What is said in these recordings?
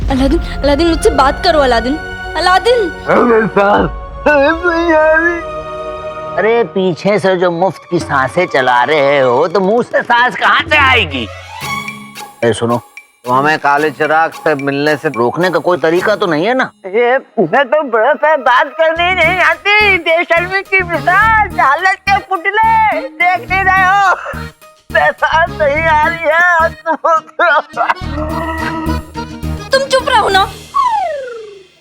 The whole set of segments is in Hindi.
अलादीन, अलादीन मुझसे बात करो अलादीन, अलादीन। अरे पीछे से जो मुफ्त की सांसें चला रहे हो तो मुंह से सांस कहाँ से आएगी? सुनो, तो हमें काले चिराग से मिलने से रोकने का कोई तरीका तो नहीं है ना? ये तुम्हें तो बड़ा सा बात करनी नहीं आती। बेशर्मी की मिसाल, हालत के पुतले देख नहीं रहे हो? पैसा नहीं आ रही है। तुम चुप रहो ना।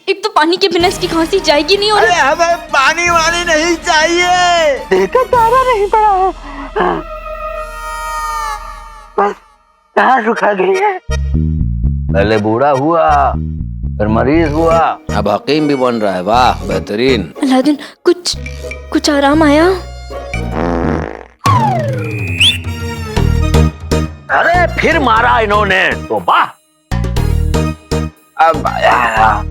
एक तो पानी के बिना इसकी खांसी जाएगी नहीं। और अरे हमें पानी वानी नहीं चाहिए। देखा तारा नहीं पड़ा है, बस कहाँ सुखा गई है। पहले बूढ़ा हुआ, फिर मरीज हुआ, अब हकीम भी बन रहा है। वाह, बेहतरीन। अलादीन, कुछ आराम आया? अरे फिर मारा इन्होंने तो। वाह, अब आया।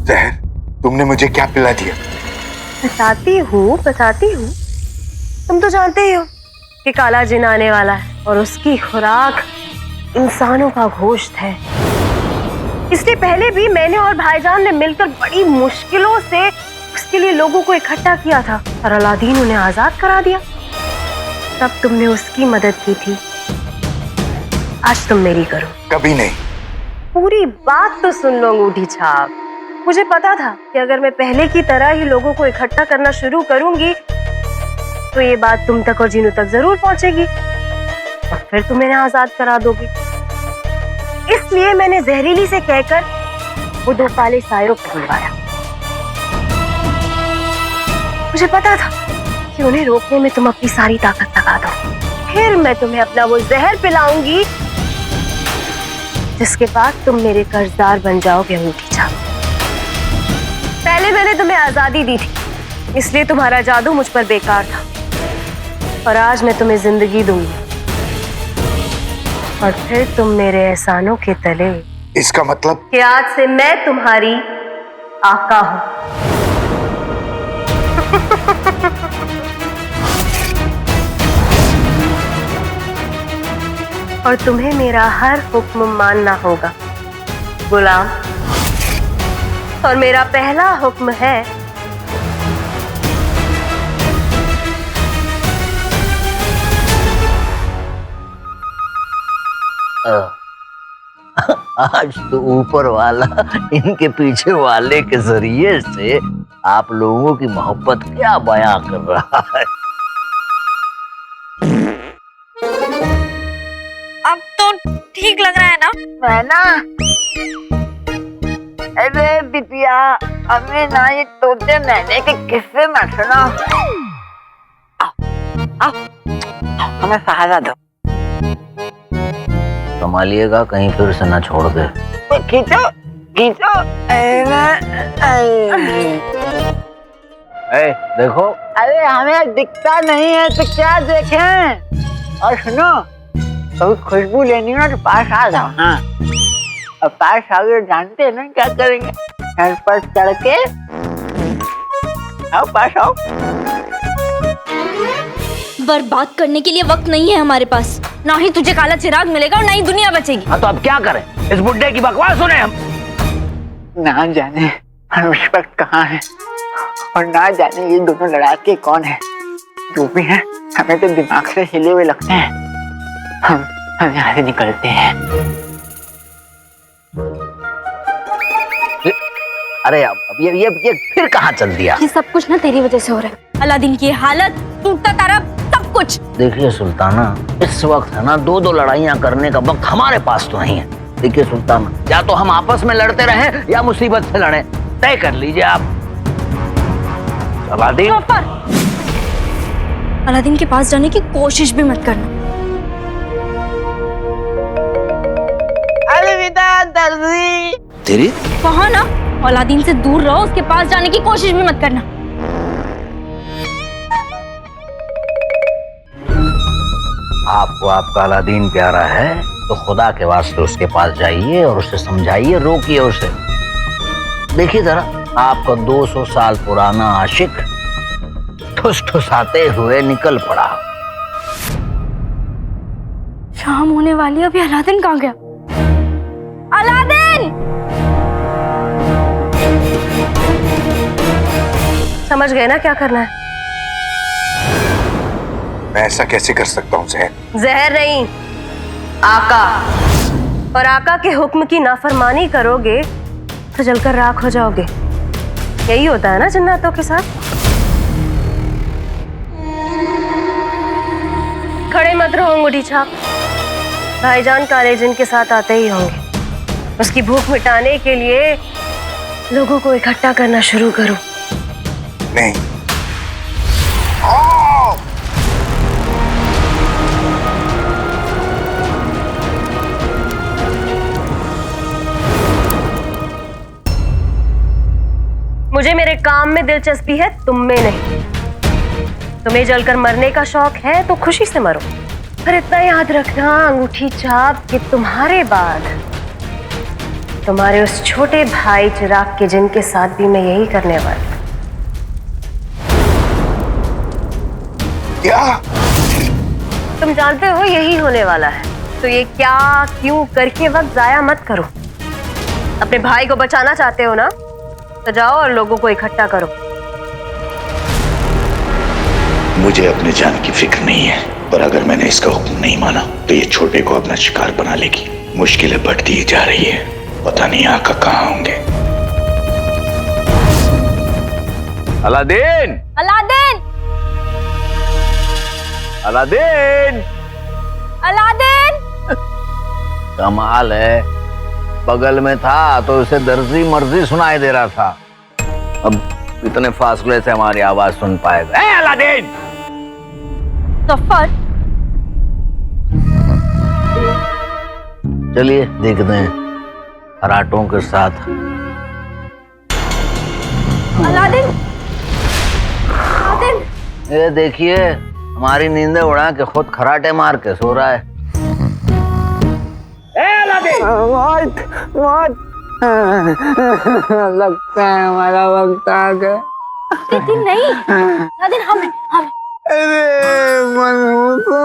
जहर, तुमने मुझे क्या पिला दिया? बताती हूँ। तुम तो जानते ही हो कि काला जिन आने वाला है और उसकी खुराक इंसानों का गोश्त है। इसलिए पहले भी मैंने और भाईजान ने मिलकर बड़ी मुश्किलों से उसके लिए लोगों को इकट्ठा किया था और अलादीन उन्हें आजाद करा दिया। तब तुमने उसकी मदद की थी, आज तुम मेरी करो। कभी नहीं। पूरी बात तो सुन लो अंगूठी छाप। मुझे पता था कि अगर मैं पहले की तरह ही लोगों को इकट्ठा करना शुरू करूंगी तो ये बात तुम तक और जीनू तक जरूर पहुंचेगी और फिर तुम इन्हें आजाद करा दोगी। इसलिए मैंने जहरीली से कहकर वो दो काले सायरों को बुलवाया। मुझे पता था कि उन्हें रोकने में तुम अपनी सारी ताकत लगा दो। फिर मैं तुम्हें अपना वो जहर पिलाऊंगी जिसके बाद तुम मेरे कर्जदार बन जाओगे अंगूठी छाप। पहले मैंने तुम्हें आजादी दी थी, इसलिए तुम्हारा जादू मुझ पर बेकार था और आज मैं तुम्हें जिंदगी दूंगी और फिर तुम मेरे एहसानों के तले। इसका मतलब कि आज से मैं तुम्हारी आका हूं। और तुम्हें मेरा हर हुक्म मानना होगा गुलाम। और मेरा पहला हुक्म है आज तो ऊपर वाला इनके पीछे वाले के जरिए से आप लोगों की मोहब्बत क्या बयां कर रहा है। अब तो ठीक लग रहा है ना? मैं ना, अरे बिटिया, हमें ना ये तोते मैंने के किस्से मत सुनो। हमें सहारा दो। संभालिएगा कहीं फिर से ना छोड़ दे। खींचो खींचो। देखो। अरे हमें दिखता नहीं है तो क्या देखें। और सुनो, कभी खुशबू लेनी हो तो पास आ जाओ। हाँ, और पास आओगे जानते हैं ना क्या करेंगे? घर पर चढ़ के आओ, पास आओ। बर्बाद करने के लिए वक्त नहीं है हमारे पास। ना ही तुझे काला चिराग मिलेगा और ना ही दुनिया बचेगी। हाँ तो अब क्या करें? इस बुड्ढे की बकवास सुने हम। ना जाने उस वक्त कहाँ है और ना जाने ये दोनों लड़ाके कौन है। जो भी है, हमें तो दिमाग से हिले हुए लगते हैं। हम यहाँ से निकलते हैं। अरे अब ये फिर कहाँ चल दिया? ये सब कुछ ना तेरी वजह से हो रहा है। अलादीन की हालत, टूटता तारा, सब कुछ। देखिए सुल्ताना, इस वक्त है ना दो लड़ाइयाँ करने का वक्त हमारे पास तो नहीं है। देखिए सुल्ताना, या तो हम आपस में लड़ते रहें या मुसीबत से लड़ें, तय कर लीजिए आप। अलादीन, अलादीन के पास जाने की कोशिश भी मत करना। अलविदा दर्जी। तेरी कहा ना, अलादीन से दूर रहो, उसके पास जाने की कोशिश भी मत करना। आपको आपका अलादीन प्यारा है तो खुदा के वास्ते उसके पास जाइए और उसे समझाइए, रोकिए उसे। देखिए जरा, आपका 200 साल पुराना आशिक ठुस ठुसाते हुए निकल पड़ा। शाम होने वाली है, अभी अलादीन कहाँ गया? अलादीन! समझ गए ना क्या करना है? मैं ऐसा कैसे कर सकता हूँ जहर? जहर नहीं, आका। और आका के हुक्म की नाफरमानी करोगे तो जलकर राख हो जाओगे। यही होता है ना जन्नतों के साथ। खड़े मत रहो अंगूठी छाप। भाईजान काले जिन के साथ आते ही होंगे। उसकी भूख मिटाने के लिए लोगों को इकट्ठा करना शुरू करो। नहीं। मुझे मेरे काम में दिलचस्पी है, तुम में नहीं। तुम्हें जलकर मरने का शौक है तो खुशी से मरो, पर इतना याद रखना अंगूठी छाप कि तुम्हारे बाद तुम्हारे उस छोटे भाई चिराग के जिनके साथ भी मैं यही करने वाला। क्या? तुम जानते हो यही होने वाला है, तो ये क्या क्यों करके वक्त जाया मत करो। अपने भाई को बचाना चाहते हो ना, तो जाओ और लोगों को इकट्ठा करो। मुझे अपने जान की फिक्र नहीं है, पर अगर मैंने इसका हुक्म नहीं माना तो ये छोटे को अपना शिकार बना लेगी। मुश्किलें बढ़ती ही जा रही है, पता नहीं आका कहाँ होंगे। अलादीन! अलादीन! अलादीन! अलादीन! कमाल है, बगल में था तो उसे दर्जी मर्जी सुनाई दे रहा था, अब इतने फासले से हमारी आवाज सुन पाएगा। ए अलादीन! सफर! चलिए देखते हैं खराटों के साथ। अलादीन! अलादीन! ये देखिए, हमारी नींदें उड़ा के खुद खराटे मार के सो रहा है। मौत मौत लगता है हमारा वक्त आ गया। लेकिन नहीं अलादीन, हम अरे मनहूसो,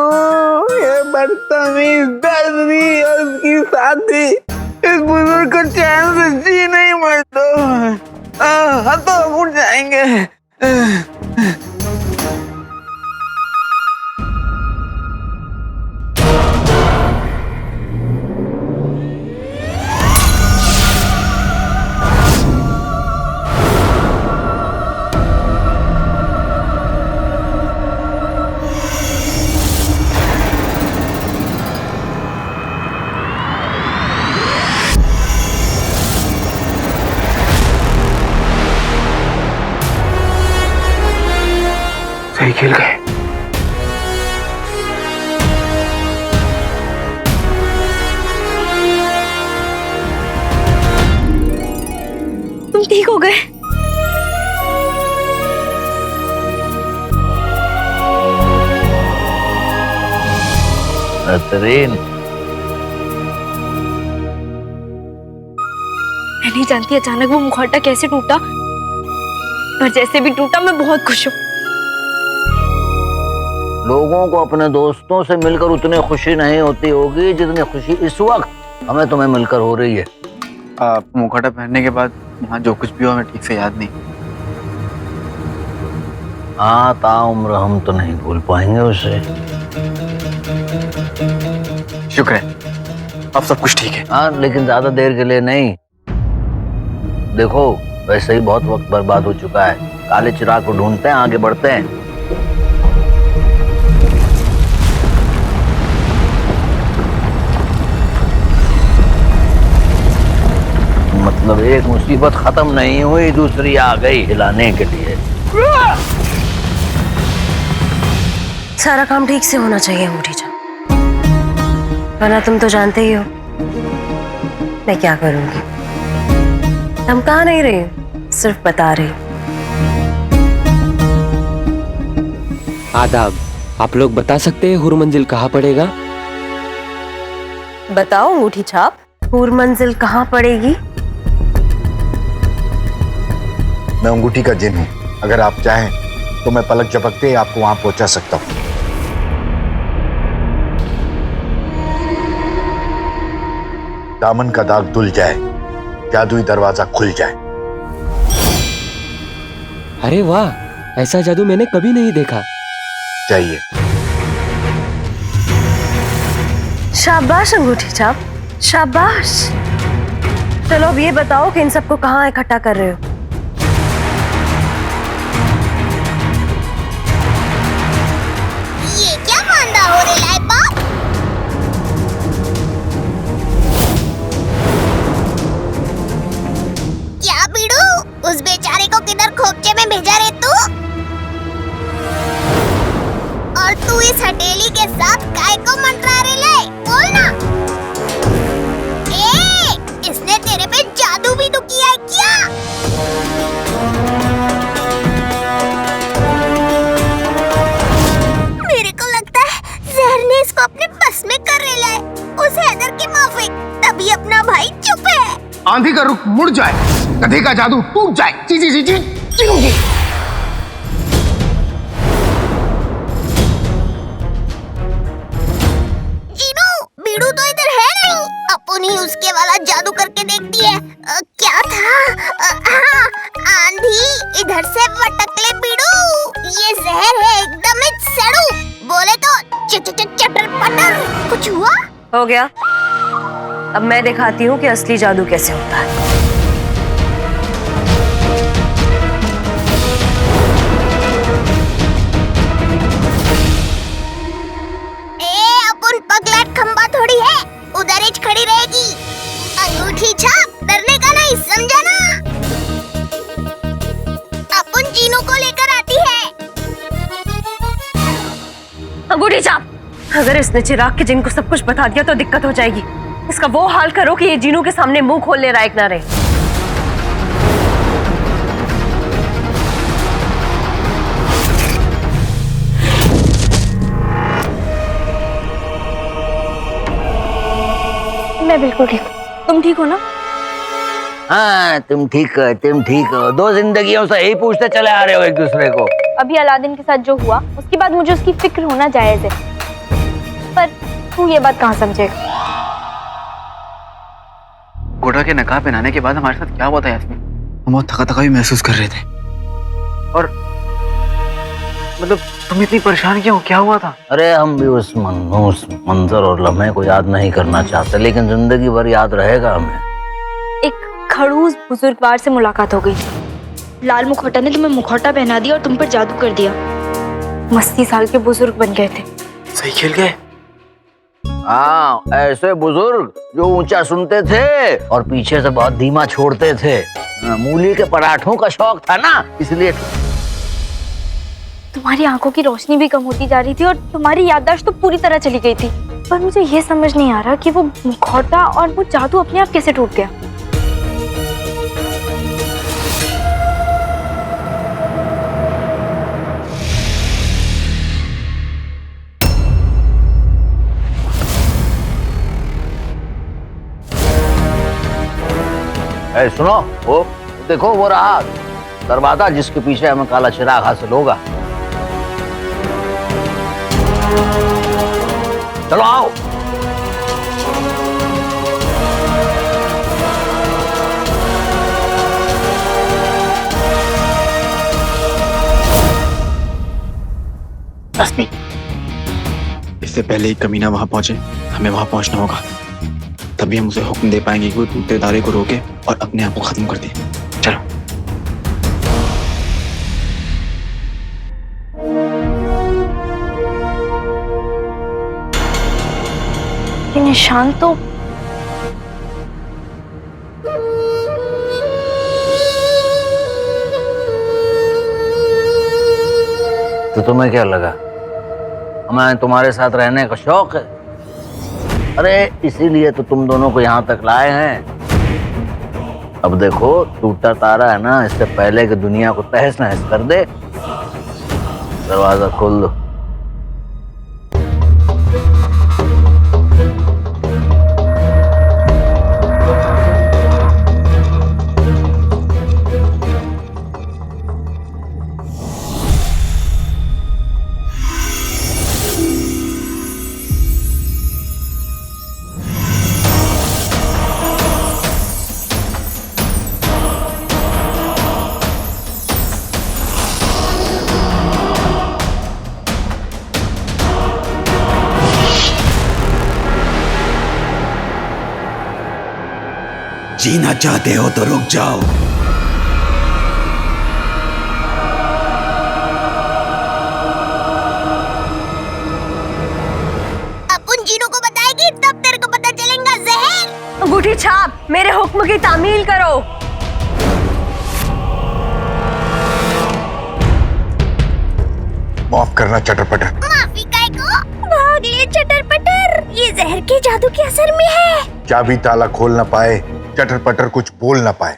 ये बदतमीज दर्जी और उसकी साथी इस बुजुर्ग को चैन से जी नहीं मरते। हम तो उठ जाएंगे। सही खेल गए। तुम ठीक हो गए? बेहतरीन। मैं नहीं जानती अचानक वो मुखौटा कैसे टूटा, पर जैसे भी टूटा मैं बहुत खुश हूँ। लोगों को अपने दोस्तों से मिलकर उतनी खुशी नहीं होती होगी जितनी खुशी इस वक्त हमें तुम्हें मिलकर हो रही है। मुखौटा पहनने के बाद यहाँ जो कुछ भी हुआ हमें ठीक से याद नहीं। हाँ, ताउम्र हम तो नहीं भूल पाएंगे उसे। शुक्र है, अब सब कुछ ठीक है। हाँ, लेकिन ज्यादा देर के लिए नहीं। देखो, वैसे ही बहुत वक्त बर्बाद हो चुका है। काले चिराग को ढूंढते हैं, आगे बढ़ते हैं। मतलब एक मुसीबत खत्म नहीं हुई, दूसरी आ गई हिलाने के लिए। सारा काम ठीक से होना चाहिए अंगूठी छाप, वरना तुम तो जानते ही हो मैं क्या करूंगी। धमका नहीं रही हूं, सिर्फ बता रही हूं। आदाब, आप लोग बता सकते हैं हुर मंजिल कहाँ पड़ेगा? बताओ अंगूठी छाप, हुर मंजिल कहाँ पड़ेगी? मैं अंगूठी का जिन हूँ, अगर आप चाहें तो मैं पलक झपकते ही आपको वहां पहुंचा सकता हूँ। दामन का दाग धुल जाए, जादुई दरवाजा खुल जाए। अरे वाह, ऐसा जादू मैंने कभी नहीं देखा। चाहिए। शाबाश अंगूठी छाप, शाबाश। चलो अब ये बताओ कि इन सबको कहाँ इकट्ठा कर रहे हो? ये क्या मांदा हो रहा है बाप? क्या बीड़ू, उस बेचारे को किधर खोपचे में भेजा रे तू? और तू इस हथेली के साथ काय को मंडरा रे ले? बोल ना। इसने तेरे पे जादू भी तो किया है क्या? मेरे को लगता है जहर ने इसको अपने बस में कर रेला है। उस हैदर के माफिक, तभी अपना भाई चुप है। आंधी का रुख मुड़ जाए, गधे का जादू टूट जाए। जी जी जी जी जी। जीनू, बीड़ू तो इधर है नहीं। अपन ही उसके वाला जादू करके देखती है। क्या था? हाँ, आंधी इधर से वटक ले बीड़ू। ये जहर है एकदम सड़ू। बोले तो चटर पटर। कुछ हुआ? हो गया। अब मैं दिखाती हूँ कि असली जादू कैसे होता है। अपन पगलेट खंबा थोड़ी है, उधर ही खड़ी रहेगी। अंगूठी छाप, डरने का नहीं, समझा ना? अपन जीनू को लेकर आती है। अंगूठी छाप, अगर इसने चिराग के जिन को सब कुछ बता दिया तो दिक्कत हो जाएगी। इसका वो हाल करो कि ये जीनू के सामने मुंह खोलने लायक ना रहे। मैं बिल्कुल ठीक हूँ। तुम ठीक हो ना? हाँ, तुम ठीक हो, तुम ठीक हो। 2 जिंदगियों से यही पूछते चले आ रहे हो एक दूसरे को। अभी अलादीन के साथ जो हुआ उसके बाद मुझे उसकी फिक्र होना जायज है, पर तू ये बात कहाँ समझेगा? घोड़ा के नकाब पहनाने के बाद हमारे साथ क्या हुआ था यास्मीन? हम बहुत थका थका भी महसूस कर रहे थे। और मतलब तुम इतनी परेशान क्यों? क्या हुआ था? अरे हम भी उस मंजर और लम्हे को याद नहीं करना चाहते, लेकिन जिंदगी भर याद रहेगा हमें। एक खड़ूस बुजुर्गवार से मुलाकात हो गई। लाल मुखौटा ने तुम्हें मुखौटा पहना दिया और तुम पर जादू कर दिया। 80 साल के बुजुर्ग बन गए थे। सही खेल गए। हाँ, ऐसे बुजुर्ग जो ऊंचा सुनते थे और पीछे से बहुत धीमा छोड़ते थे। मूली के पराठों का शौक था ना, इसलिए। तुम्हारी आंखों की रोशनी भी कम होती जा रही थी और तुम्हारी याददाश्त तो पूरी तरह चली गई थी। पर मुझे ये समझ नहीं आ रहा कि वो मुखौटा और वो जादू अपने आप कैसे टूट गया। सुनो, वो देखो, वो रहा दरवाजा जिसके पीछे हमें काला चिराग हासिल होगा। चलो आओ। इससे पहले ही कमीना वहां पहुंचे, हमें वहां पहुंचना होगा। तभी हम उसे हुक्म दे पाएंगे कि वो टूटते तारे को रोके और अपने आप को खत्म कर दे। चलो। ये निशान तो तुम्हें क्या लगा हमें तुम्हारे साथ रहने का शौक है? अरे इसीलिए तो तुम दोनों को यहाँ तक लाए हैं। अब देखो, टूटा तारा है ना, इससे पहले कि दुनिया को तहस नहस कर दे, दरवाजा खोल दो। जीना चाहते हो तो रुक जाओ। अपन जीनू को बताएगी तब तेरे को पता चलेगा जहर। अंगूठी छाप, मेरे हुक्म की तामील करो। माफ करना चटर-पटर। माफी काय को? भाग ले चटर-पटर, ये जहर के जादू के असर में है। चाबी ताला खोल ना पाए, चटर-पटर कुछ बोल ना पाए।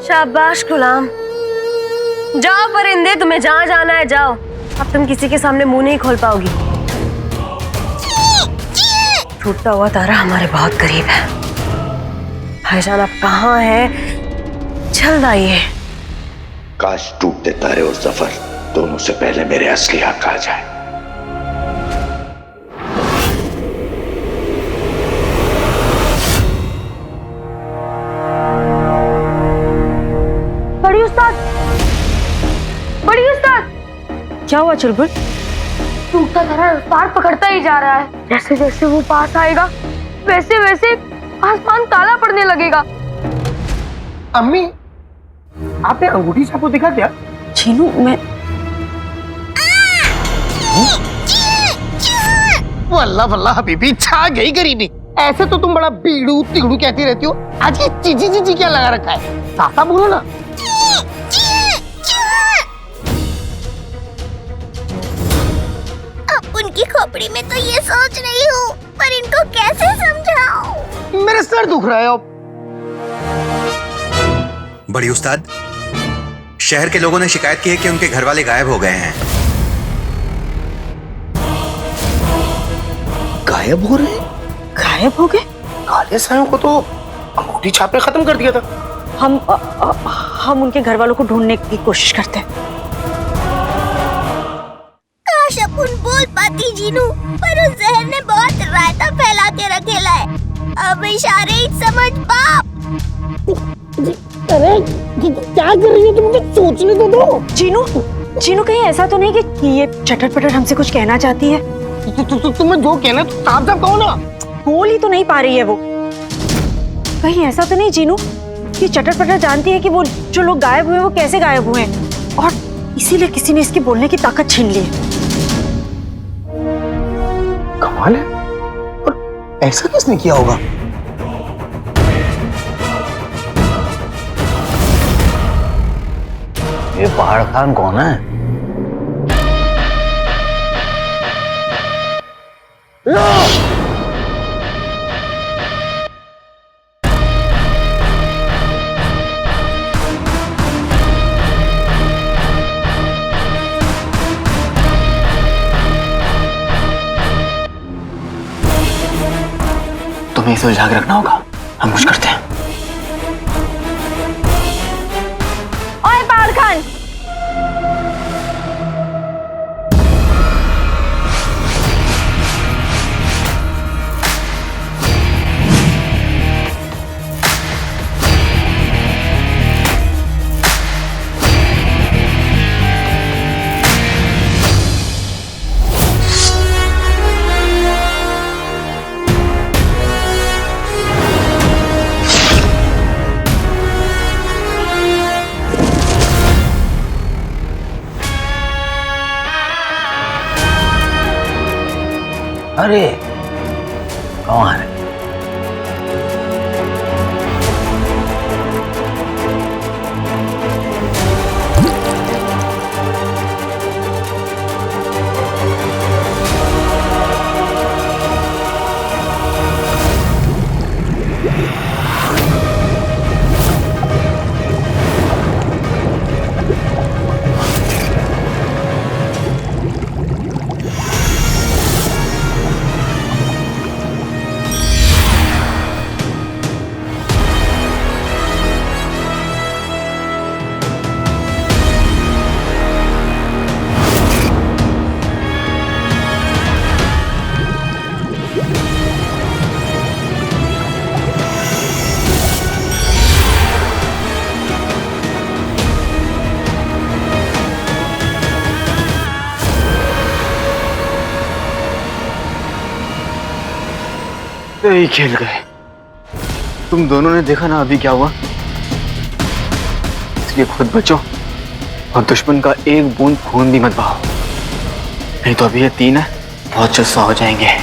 शाबाश गुलाम, जाओ परिंदे, तुम्हें जहाँ जाना है जाओ। अब तुम किसी के सामने मुंह नहीं खोल पाओगी। टूटता हुआ तारा हमारे बहुत करीब है। भाईजान आप कहाँ हैं? जल्द आइए। काश टूटते तारे और सफर दोनों से पहले मेरे असली हक आ जाए। बड़ी उस्ताद, बड़ी उस्ताद। क्या हुआ चुलबुल? टूटता तारा रफ्तार पकड़ता ही जा रहा है। जैसे जैसे वो पास आएगा वैसे वैसे आसमान काला पड़ने लगेगा। अम्मी, आपने अंगूठी छाप को देखा क्या? जीनू, मैं वल्ला वल्ला हबीबी, छा गई गरीबी। ऐसे तो तुम बड़ा बीड़ू तिगड़ू कहती रहती हो, आज ये चीजी चीजी क्या लगा रखा है? साफ बोलो ना। अब उनकी खोपड़ी में तो ये सोच रही हूँ, पर इनको कैसे समझाऊं? मेरे सर दुख रहा है अब। बड़ी उस्ताद, शहर के लोगों ने शिकायत की है कि उनके घर वाले गायब हो गए हैं। गायब हो रहे हैं? गायब हो गए? काले सायों को तो अंगूठी छाप ने खत्म कर दिया था। हम उनके घर वालों को ढूंढने की कोशिश करते हैं। काश अपन बोल पाती जीनू, पर उस जहर ने बहुत रायता फैला के रखेला है। अब इशारे ही समझ पाप। अरे क्या कर रही हो तुम? मुझे सोचने तो दो। जीनू कहीं ऐसा तो नहीं कि ये चटर-पटर हमसे कुछ कहना चाहती है? तुम्हें जो कहना तो साफ साफ कहो ना। बोल ही तो नहीं पा रही है वो। कहीं ऐसा तो नहीं जीनू कि चटर-पटर जानती है कि वो जो लोग गायब हुए वो कैसे गायब हुए हैं, और इसीलिए किसी ने इसकी बोलने की ताकत छीन ली है। कमाल है, और ऐसा किसने किया होगा? ये पहाड़ खान कौन है? तुम्हें इसे उलझा के रखना होगा। हम कुछ करते हैं। ओए पहाड़ खान, अरे कौन है? तो यही खेल गए। तुम दोनों ने देखा ना अभी क्या हुआ, इसलिए खुद बचो और दुश्मन का एक बूंद खून भी मत बहाओ, नहीं तो अभी ये तीन है बहुत जुस्सा हो जाएंगे।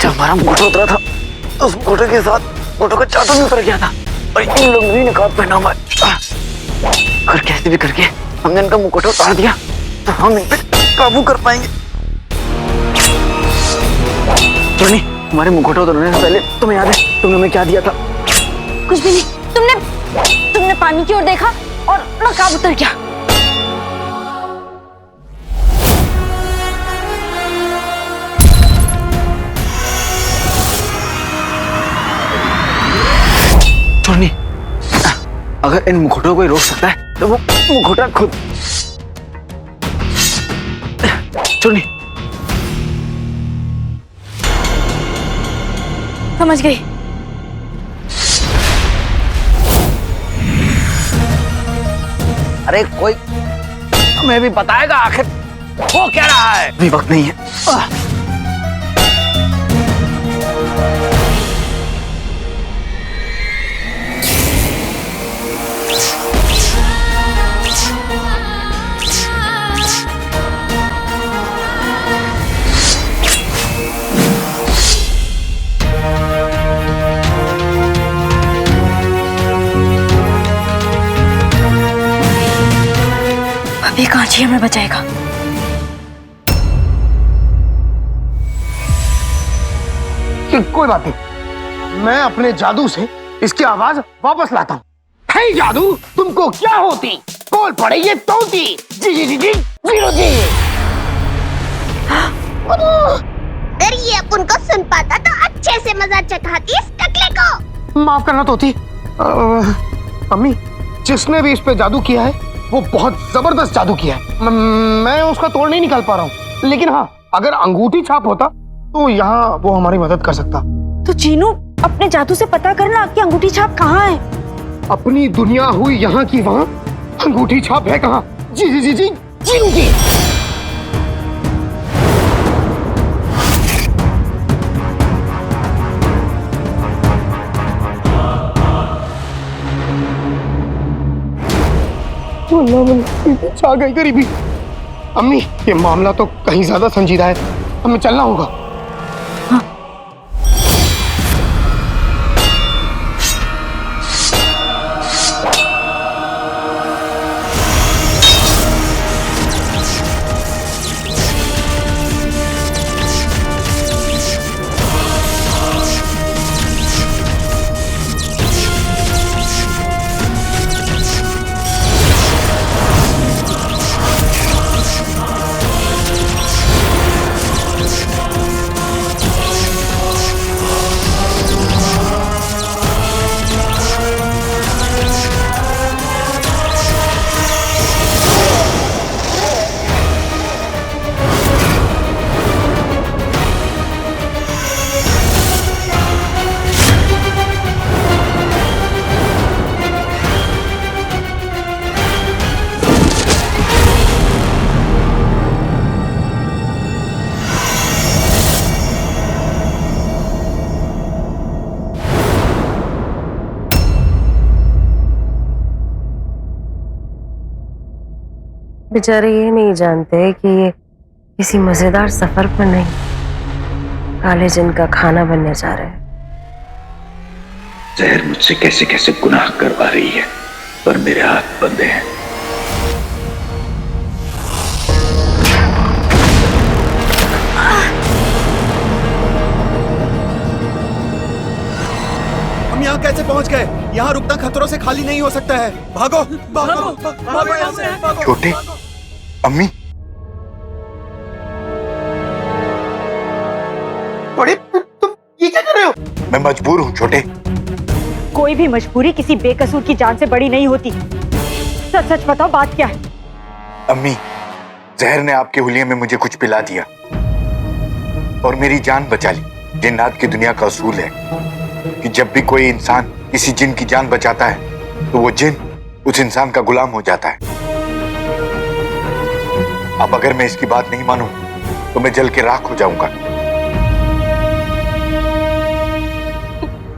जब हमारा मुकुट उतरा था तो उस मुकुट के साथ मुकुट का चादर भी उतर गया था और इन लोगों ने नकाब पहना हुआ है। और कैसे भी करके हमने इनका मुकुट उतार दिया तो हम इन पे काबू कर पाएंगे। टोनी, हमारे मुकुट उतरने से पहले तुम्हें याद है तुमने हमें क्या दिया था? कुछ भी नहीं। तुमने पानी की ओर देखा और नकाब उतर गया। टोनी, अगर इन मुकुटों को ही रोक सकता है तो वो मुकुटा खुद। टोनी, समझ गई। अरे कोई हमें भी बताएगा आखिर वो क्या रहा है? अभी वक्त नहीं है। अभी कांची हमें बचाएगा। कोई बात नहीं, मैं अपने जादू से इसकी आवाज वापस लाता हूँ। है जादू तुमको क्या होती, बोल पड़े ये तोती। जी जी जी जी जीरो जी। अगर ये अपन को सुन पाता तो अच्छे से मजा चखाती इस टकले को। माफ करना तोती। अम्मी, जिसने भी इस पे जादू किया है वो बहुत जबरदस्त जादू किया है। मैं उसका तोड़ नहीं निकाल पा रहा हूँ, लेकिन हाँ अगर अंगूठी छाप होता तो यहाँ वो हमारी मदद कर सकता। तो चीनू, अपने जादू से पता करना कि अंगूठी छाप कहाँ है। अपनी दुनिया हुई यहाँ की वहाँ, अंगूठी छाप है कहाँ? जी जी जी जी जीनू जी। छा गई गरीबी। अम्मी, ये मामला तो कहीं ज्यादा संजीदा है, हमें चलना होगा। बेचारे ये नहीं जानते कि ये किसी मजेदार सफर पर नहीं, काले जिन का खाना बनने जा रहे हैं। जहर मुझसे कैसे कैसे गुनाह करवा रही है, पर मेरे हाथ बंधे हैं। हम यहाँ कैसे कैसे पहुंच गए? यहाँ रुकना खतरों से खाली नहीं हो सकता है। भागो भागो भागो यहाँ से, भागो। छोटे, अम्मी, बड़े तुम ये क्या कर रहे हो? मैं मजबूर हूँ छोटे। कोई भी मजबूरी किसी बेकसूर की जान से बड़ी नहीं होती। सच सच बताओ, बात क्या है? अम्मी, जहर ने आपके हुलिये में मुझे कुछ पिला दिया और मेरी जान बचा ली। जिन्नात की दुनिया का असूल है कि जब भी कोई इंसान किसी जिन की जान बचाता है तो वो जिन उस इंसान का गुलाम हो जाता है। अब अगर मैं इसकी बात नहीं मानूं तो मैं जल के राख हो जाऊंगा।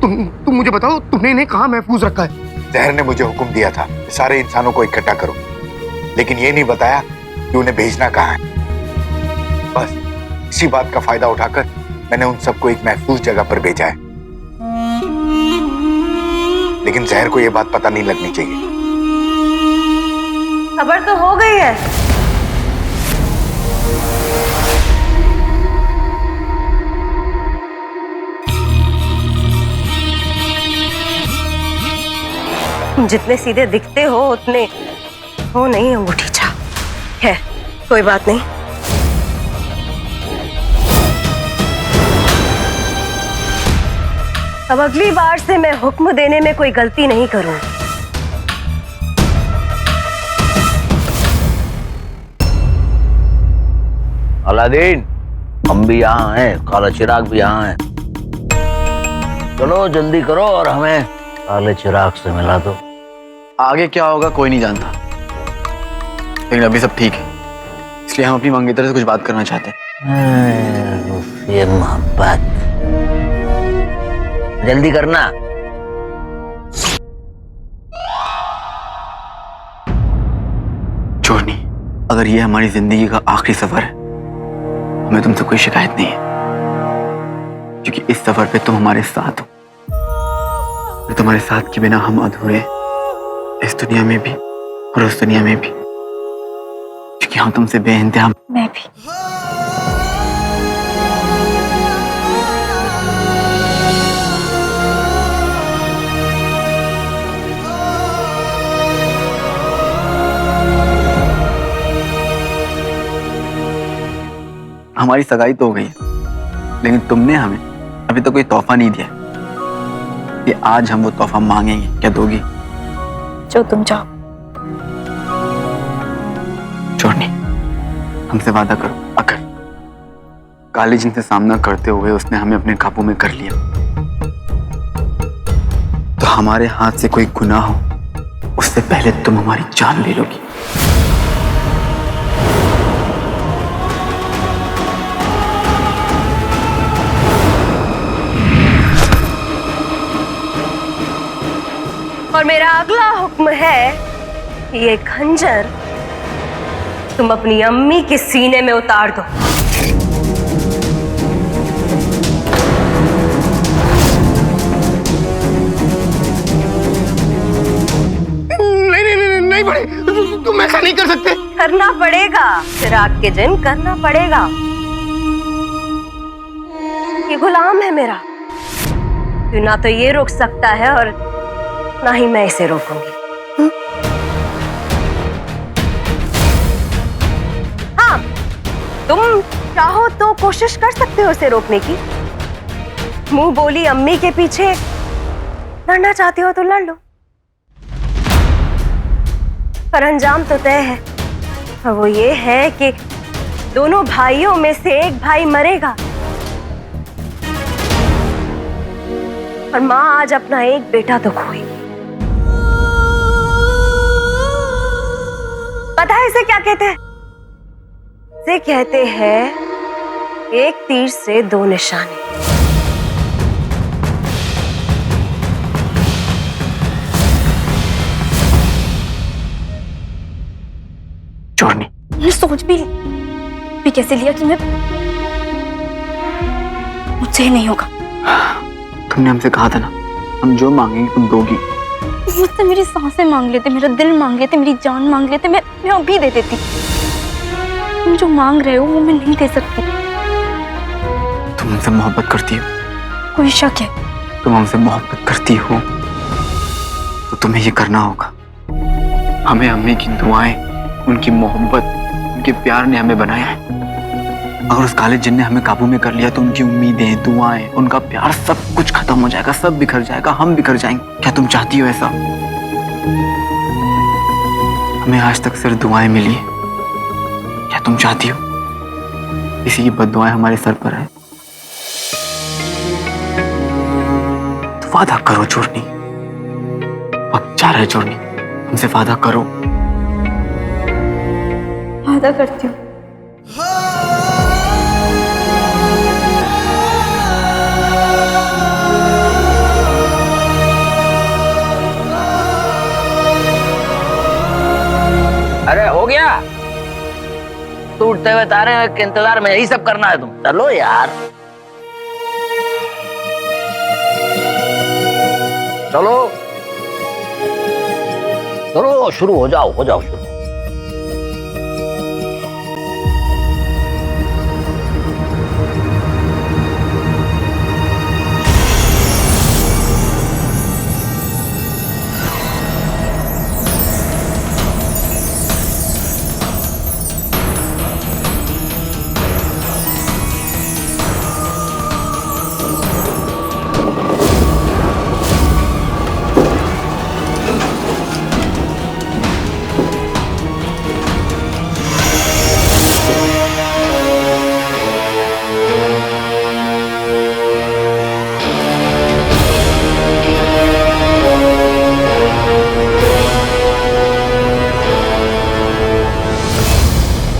तुम मुझे बताओ, तुमने इन्हें कहाँ महफूज रखा है? जहर ने मुझे हुक्म दिया था सारे इंसानों को इकट्ठा करो, लेकिन ये नहीं बताया कि उन्हें भेजना कहाँ है। बस इसी बात का फायदा उठाकर मैंने उन सबको एक महफूज जगह पर भेजा है, लेकिन जहर को यह बात पता नहीं लगनी चाहिए। खबर तो हो गई है। तुम जितने सीधे दिखते हो उतने हो नहीं अंगूठी छाप। है, कोई बात नहीं। अब अगली बार से मैं हुक्म देने में कोई गलती नहीं करूंगी। अलादीन, हम भी यहाँ हैं, काला चिराग भी यहाँ है। चलो जल्दी करो और हमें काले चिराग से मिला दो। आगे क्या होगा कोई नहीं जानता, लेकिन अभी सब ठीक है, इसलिए हम अपनी मंगेतर से कुछ बात करना चाहते हैं। ये मोहब्बत जल्दी करना। चोरनी, अगर ये हमारी जिंदगी का आखिरी सफर है, हमें तुमसे कोई शिकायत नहीं है, क्योंकि इस सफर पे तुम हमारे साथ हो। और तुम्हारे साथ के बिना हम अधूरे, इस दुनिया में भी और उस दुनिया में भी, क्योंकि हम तुमसे बेइंतहा। मैं भी। हमारी सगाई तो हो गई है, लेकिन तुमने हमें अभी तक कोई तोहफा नहीं दिया कि आज हम वो तोहफा मांगेंगे। क्या दोगी? जो तुम चाहो। चोरनी, हमसे वादा करो, अगर काली जिन से सामना करते हुए उसने हमें अपने काबू में कर लिया तो हमारे हाथ से कोई गुनाह हो उससे पहले तुम हमारी जान ले लोगी। और मेरा अगला हुक्म है कि ये खंजर तुम अपनी अम्मी के सीने में उतार दो। नहीं बड़े, तुम ऐसा नहीं कर सकते। करना पड़ेगा, चिराग के जिन, करना पड़ेगा। ये गुलाम है मेरा, तो ना तो ये रोक सकता है और ना ही मैं इसे रोकूंगी। हाँ, तुम चाहो तो कोशिश कर सकते हो इसे रोकने की। मुंह बोली अम्मी के पीछे लड़ना चाहते हो तो लड़ लो, पर अंजाम तो तय है, और वो ये है कि दोनों भाइयों में से एक भाई मरेगा। और माँ आज अपना एक बेटा तो खोएगी। पता है इसे क्या कहते हैं? इसे कहते हैं एक तीर से दो निशाने। चोरनी, ये सोच भी कैसे लिया कि मैं मुझसे नहीं होगा। तुमने हमसे कहा था ना, हम जो मांगेंगे तुम दोगी। मुझसे मेरी सांसें मांग लेते, मेरा दिल मांग लेते, मेरी जान मांग लेते, मैं अभी दे देती। तुम जो मांग रहे हो वो मैं नहीं दे सकती। तुम हमसे मोहब्बत करती हो? कोई शक है? तुम हमसे मोहब्बत करती हो? तुम्हें ये करना होगा। हमें अम्मी की दुआएं, उनकी मोहब्बत, उनके प्यार ने हमें बनाया है। अगर उस काले जिन ने हमें काबू में कर लिया तो उनकी उम्मीदें, दुआएं, उनका प्यार सब कुछ खत्म हो जाएगा, सब बिखर जाएगा, हम बिखर जाएंगे। क्या तुम चाहती हो ऐसा? हमें आज तक सिर्फ दुआएं मिली है, क्या तुम चाहती हो किसी की बद्दुआएं हमारे सर पर है? तो वादा करो चोरनी, वक्त जा रहा है चोरनी, हमसे वादा करो। वादा करती हूँ। अरे हो गया, टूटते हुए तारे के इंतजार में यही सब करना है तुम। चलो यार, चलो चलो शुरू हो जाओ शुरू।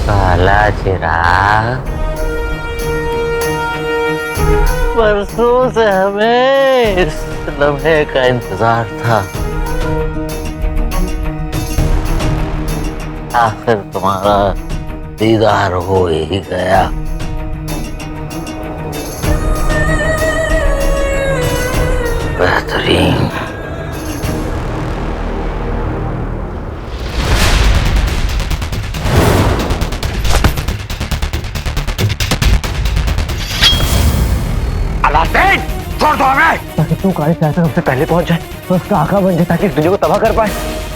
काला चिराग, बरसों से हमें इस लम्हे का इंतजार था। आखिर तुम्हारा दीदार हो ही गया। बेहतरीन। छोड़ दो हमें, ताकि तू काले चाचा सबसे पहले पहुंच जाए तो उसका आका बन जाए, ताकि तुझे को तबाह कर पाए।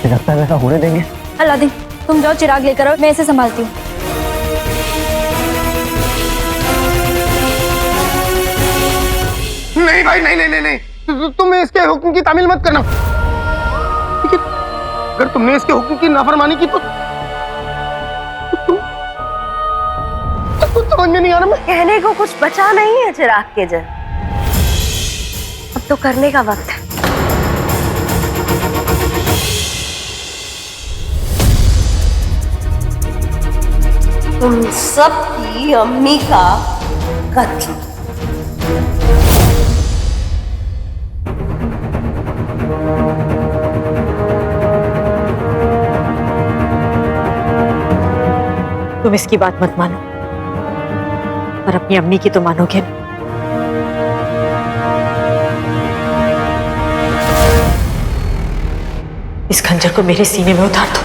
लगता है वैसा होने देंगे। अलादीन, तुम जाओ चिराग लेकर आओ, मैं इसे संभालती हूँ। नहीं भाई, नहीं नहीं नहीं नहीं, तुम इसके हुक्म की तामील मत करना। लेकिन अगर तुमने इसके हुक्म की नाफरमानी की तो कुछ समझ में नहीं आ रहा। मैं कहने को कुछ बचा नहीं है चिराग के जन, अब तो करने का वक्त है। तुम सब की अम्मी का कत्ल। तुम इसकी बात मत मानो, पर अपनी अम्मी की तो मानोगे ना। इस खंजर को मेरे सीने में उतार दो।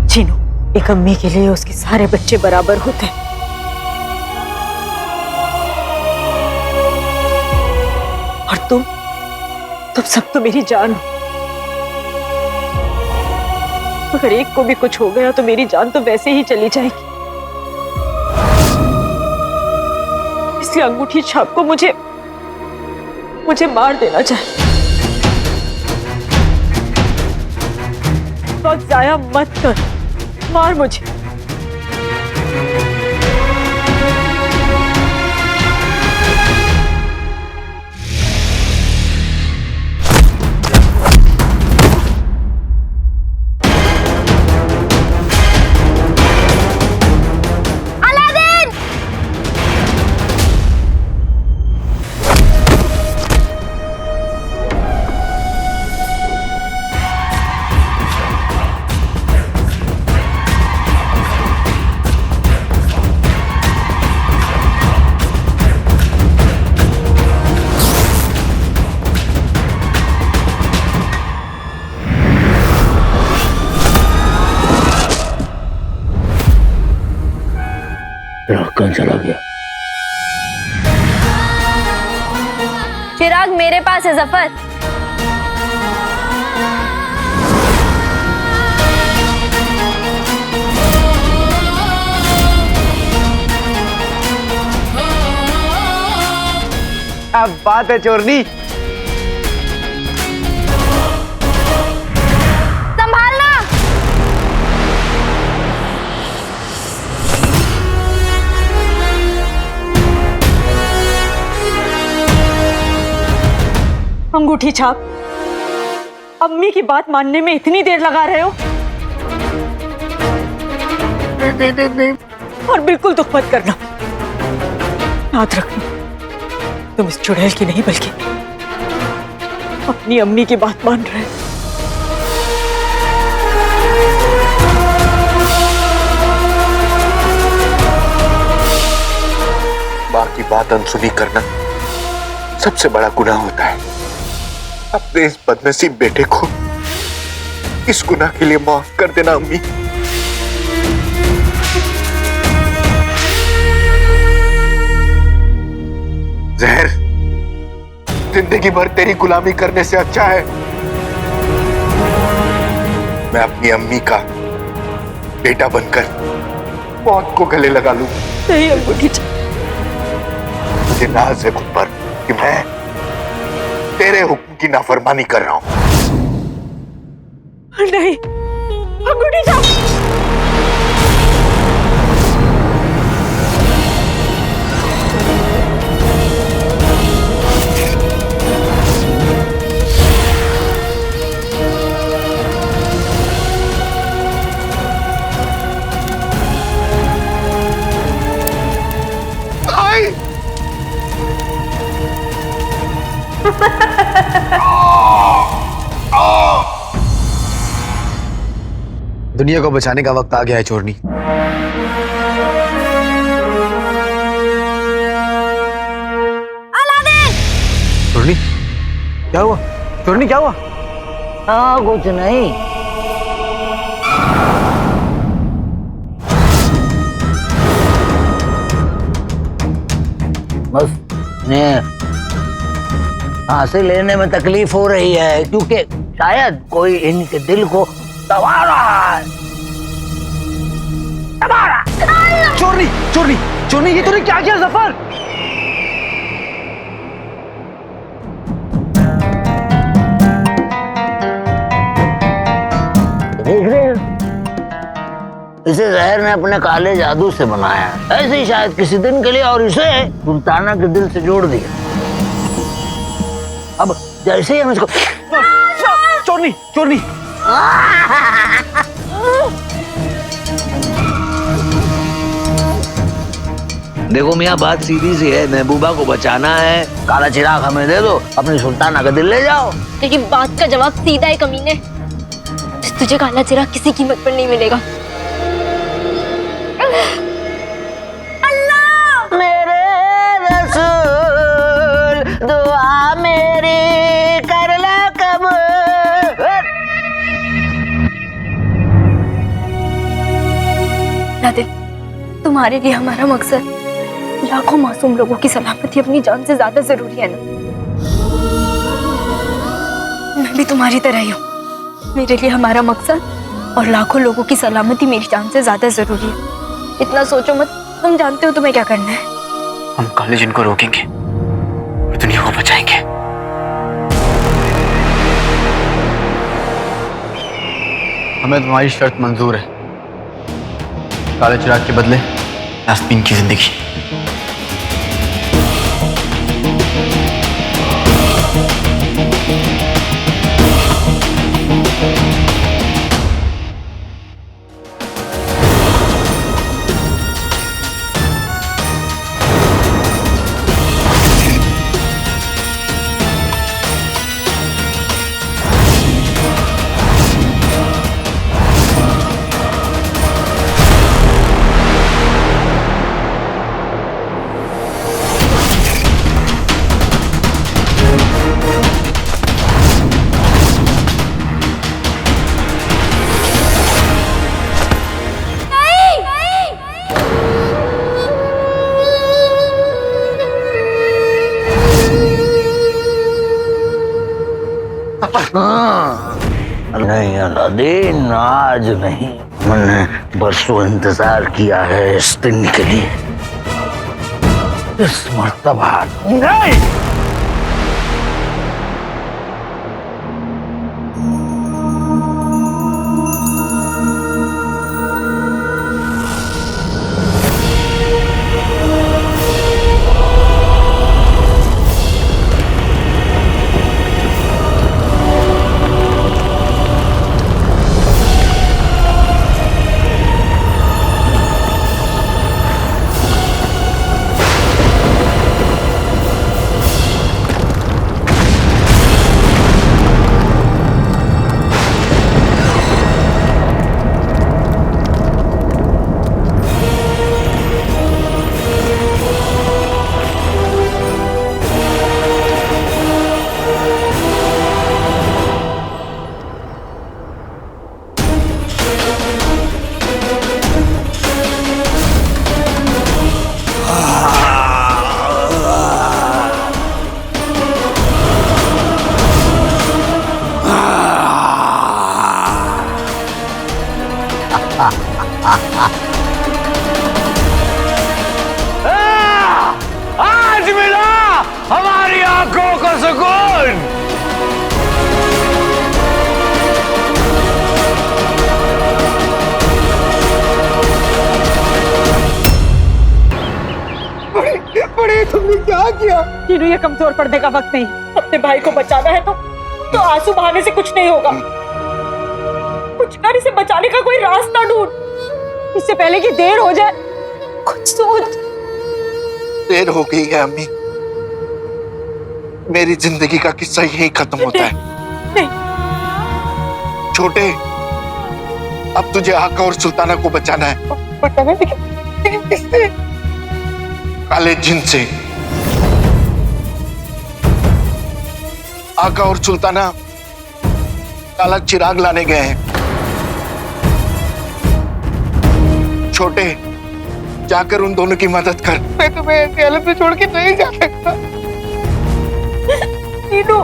चीनू, एक अम्मी के लिए उसके सारे बच्चे बराबर होते हैं। और तुम सब तो मेरी जान हो। अगर एक को भी कुछ हो गया तो मेरी जान तो वैसे ही चली जाएगी। इसलिए अंगूठी छाप को मुझे मार देना चाहिए। वक्त जाया मत कर, मार मुझे। कहाँ चला गया? मेरे पास है जफर। अब बात है चोरनी। संभालना। अंगूठी छाप, अम्मी की बात मानने में इतनी देर लगा रहे हो? और बिल्कुल दुख मत करना। याद रखना, तुम इस चुड़ैल की नहीं बल्कि अपनी अम्मी की बात मान रहे हो। माँ की बात अनसुनी करना सबसे बड़ा गुनाह होता है। अपने इस बदनसीब बेटे को इस गुनाह के लिए माफ कर देना अम्मी। जहर, जिंदगी भर तेरी गुलामी करने से अच्छा है मैं अपनी अम्मी का बेटा बनकर मौत को गले लगा लूं। नहीं अंगूठी, मुझे नाज है खुद पर कि मैं तेरे हुक्म की नाफरमानी कर रहा हूं। नहीं अंगूठी छाप। दुनिया को बचाने का वक्त आ गया है चोरनी। चोरनी क्या हुआ? चोरनी क्या हुआ? हाँ कुछ नहीं। बस सांसें लेने में तकलीफ हो रही है क्योंकि शायद कोई इनके दिल को दबा रहा है। चोरनी चोरनी चोरनी, ये तूने क्या किया जफर? देख रहे हो, इसे जहर ने अपने काले जादू से बनाया, ऐसे ही शायद किसी दिन के लिए, और इसे सुल्ताना के दिल से जोड़ दिया। अब जैसे ही हम इसको चोरनी चोरनी देखो मियाँ, बात सीधी सी है, महबूबा को बचाना है, काला चिराग हमें दे दो, अपनी सुल्ताना का दिल ले जाओ। लेकिन बात का जवाब सीधा है कमीने, तुझे काला चिराग किसी कीमत पर नहीं मिलेगा। अल्लाह मेरे रसूल, दुआ मेरी कर ला कबूल। नादिर, तुम्हारे लिए हमारा मकसद लाखों मासूम लोगों की सलामती अपनी जान से ज्यादा जरूरी है ना? मैं भी तुम्हारी तरह ही हूँ। मेरे लिए हमारा मकसद और लाखों लोगों की सलामती मेरी जान से ज्यादा जरूरी है। इतना सोचो मत, तुम जानते हो तुम्हें क्या करना है। हम कॉलेज इनको रोकेंगे और दुनिया को बचाएंगे। हमें तुम्हारी शर्त मंजूर है, काले चिराग के बदले यास्मीन की जिंदगी। हाँ। नहीं अलादीन, आज नहीं, मैंने बरसों इंतजार किया है इस दिन के लिए। इस मर्तबा नहीं। आज मिला हमारी आंखों को सुकून। बड़े तुमने क्या किया? जीनू, ये कमजोर पड़ने का वक्त नहीं। अपने भाई को बचाना है तो आंसू बहाने से कुछ नहीं होगा। कुछ कर, इसे बचाने का कोई रास्ता ढूंढ, इससे पहले कि देर हो जाए। कुछ सोच। देर हो गई है अम्मी, मेरी जिंदगी का किस्सा यही खत्म होता है। नहीं। छोटे, अब तुझे आका और सुल्ताना को बचाना है। बचाना है, लेकिन किससे? काले जिन से। आका और सुल्ताना काला चिराग लाने गए हैं। छोटे, जाकर उन दोनों की मदद कर। मैं तुम्हें ऐसी हालत में छोड़ के नहीं जा सकता। जीनू,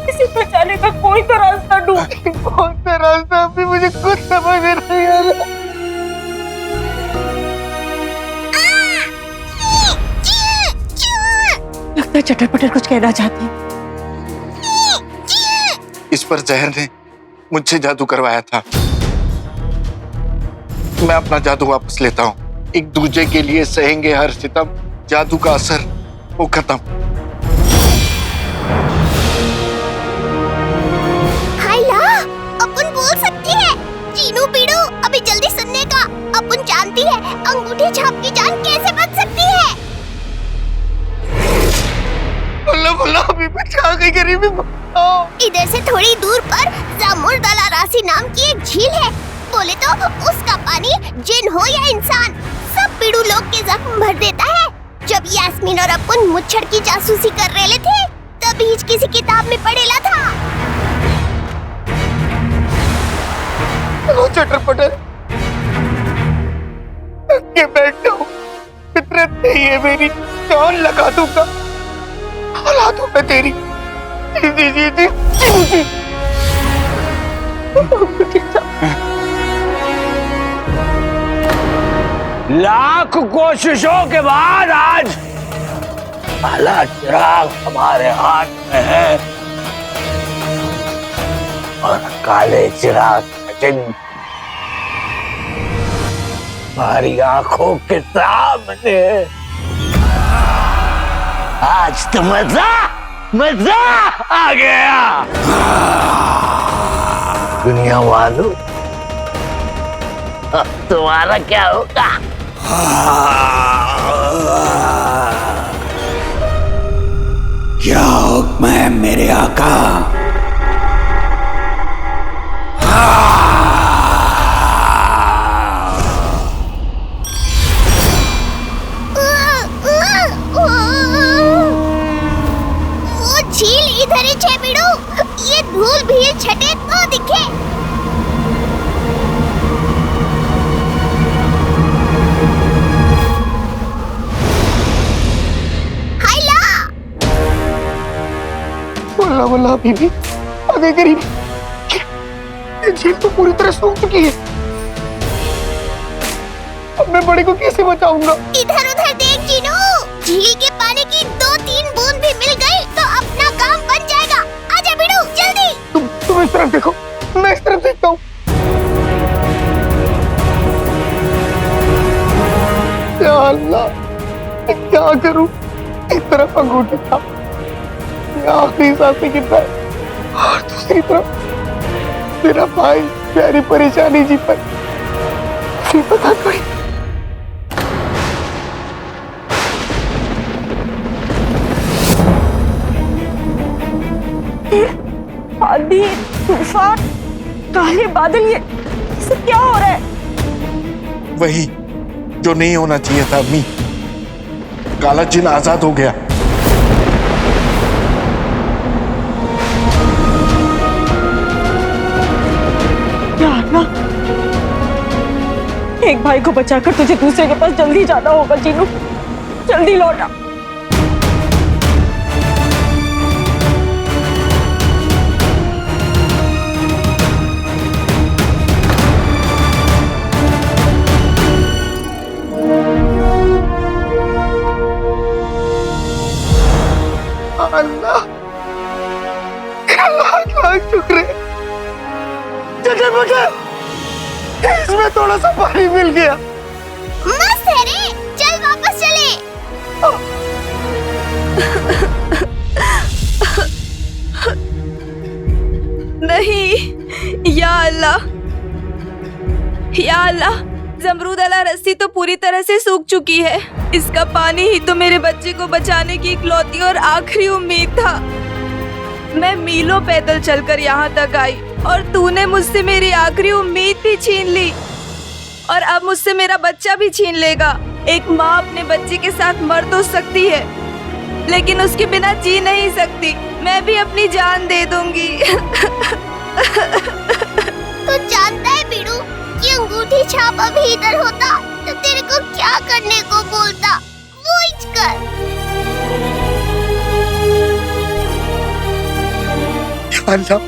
इसे बचाने का कोई तो रास्ता ढूंढ। कौन सा रास्ता अभी मुझे कुछ समझ नहीं आ रहा। लगता है चटर पटर कुछ कहना चाहती है। इस पर जहर ने मुझसे जादू करवाया था। मैं अपना जादू वापस लेता हूँ। एक दूजे के लिए सहेंगे हर सितम, जादू का असर वो खत्म। हाइला, अपन बोल सकती है। चीनू पीड़ू अभी जल्दी सुनने का। अपन जानती है अंगूठी छाप की जान कैसे बच सकती है। बोलो बोलो, अभी बचा गई गरीबी। इधर से थोड़ी दूर पर जामुर दला राशि नाम की एक झील है। बोले तो उसका पानी जिन हो या इंसान, सब पीड़ू लोग के जख्म भर देता है। जब यास्मीन और अपन मुच्छड़ की जासूसी कर रहे थे, तभी किसी किताब में पढ़ेला था। चटर पटर के बैठो, फितरत नहीं है मेरी, कौन लगा दूंगा औलादों में तेरी। जी जी जी जी। लाख कोशिशों के बाद आज काला चिराग हमारे हाथ में है और काले चिराग का चिन्ह हमारी आंखों के सामने। आज तो मजा मजा आ गया। दुनिया वालों, अब तुम्हारा क्या होगा? क्या हुक्म है मेरे आका? वो झील इधर ही छे पीड़ू। ये धूल भील छटे तो दिखे। बोला बीबी, अबे गरीब, ये झील तो पूरी तरह सूख चुकी है। अब मैं बड़े को कैसे बचाऊंगा? इधर उधर देख जीनू, झील के पानी की 2-3 बूंद भी मिल गई तो अपना काम बन जाएगा। आजा बिड़ू जल्दी। तुम इस तरफ देखो, मैं इस तरफ देखता हूँ। या अल्लाह, मैं क्या करूं? एक तरफ अंगूठी था, आखिरी सांसें गिरता है, और दूसरी तरफ मेरा भाई प्यारी परेशानी जी पर पता पड़ी। आंधी, तूफान, काले बादल, ये सब क्या हो रहा है? वही जो नहीं होना चाहिए था अम्मी, काला जिन आजाद हो गया। या अल्लाह, एक भाई को बचाकर तुझे दूसरे के पास जल्दी जाना होगा जीनू, जल्दी लौटा। अल्लाह, अल्लाह का शुक्र है, जगह मुझे इसमें थोड़ा सा पानी मिल गया। मस्त है रे, चल वापस चले। नहीं, या अल्लाह, या अल्लाह, जमरूद अला रस्सी तो पूरी तरह से सूख चुकी है। इसका पानी ही तो मेरे बच्चे को बचाने की इकलौती और आखिरी उम्मीद था। मैं मीलों पैदल चलकर यहाँ तक आई और तूने मुझसे मेरी आखिरी उम्मीद भी छीन ली, और अब मुझसे मेरा बच्चा भी छीन लेगा। एक माँ अपने बच्चे के साथ मर तो सकती है, लेकिन उसके बिना जी नहीं सकती। मैं भी अपनी जान दे दूंगी। तू जानता है बिड़ू, कि अंगूठी छाप अभी इधर होता तो तेरे को क्या करने को बोलता, वो इच कर। अल्लाह,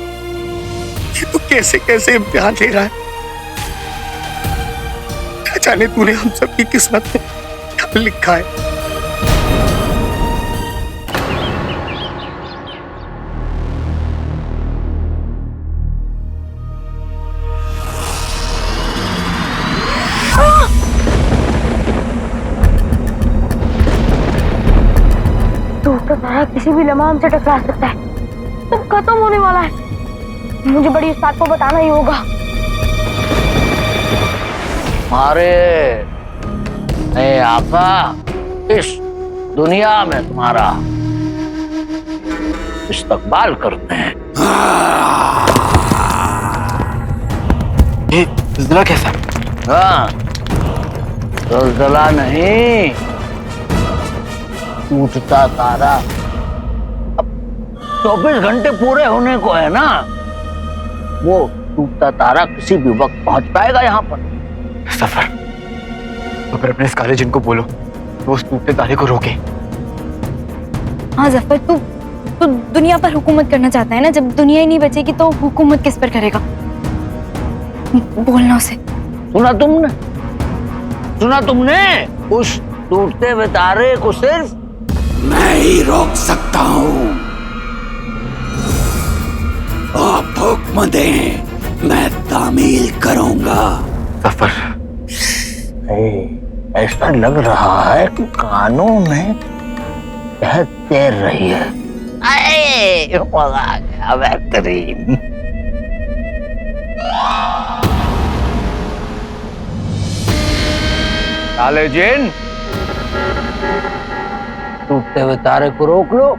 ये तो कैसे कैसे इम्तिहान ले रहा है। क्या जाने तूने हम सबकी किस्मत में क्या लिखा है। किसी भी लम्हा हमसे टकरा सकता है, सब खत्म होने वाला है। मुझे बड़ी उस्ताद को बताना ही होगा। अरे आका, इस दुनिया में तुम्हारा इस्तकबाल करते हैं। ये ज़िला कैसा? हाँ, ज़िला नहीं, टूटता तारा। अब 24 घंटे पूरे होने को है ना, वो टूटता तारा किसी भी वक्त पहुंच पाएगा यहाँ पर। सफर, अगर अपने इस काले जिन को बोलो तो उस टूटते तारे को रोके। हाँ जफर, तू दुनिया पर हुकूमत करना चाहता है ना? जब दुनिया ही नहीं बचेगी तो हुकूमत किस पर करेगा? बोलना उसे। सुना तुमने उस टूटते हुए तारे को सिर्फ मैं ही रोक सकता हूँ। आप हुक्म दें, मैं तामील करूंगा। सफर, ऐसा लग रहा है कि कानों में शहद तैर रही है। मजा आ गया, बेहतरीन। काले जिन, टूटते हुए तारे को रोक लो।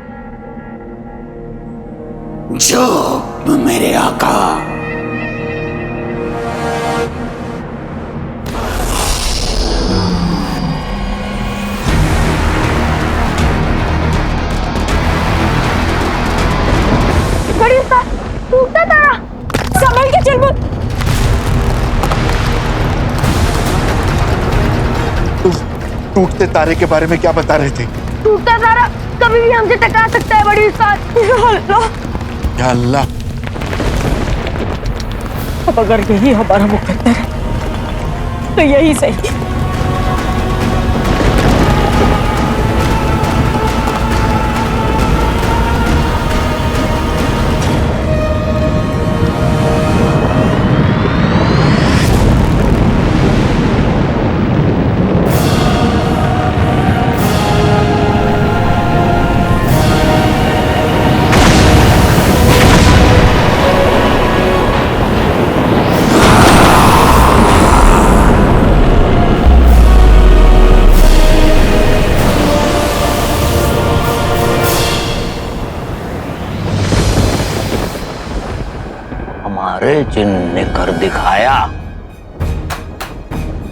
जो मेरे आका। बड़ी उस्ताद, टूटता तारा। संभल के चल बुत। टूटते तारे के बारे में क्या बता रहे थे? टूटता तारा कभी भी हमसे टकरा सकता है बड़ी उस्ताद। अल्लाह, या अल्लाह, अब अगर यही हमारा मुकद्दर है तो यही सही। हमारे जिन्न ने कर दिखाया,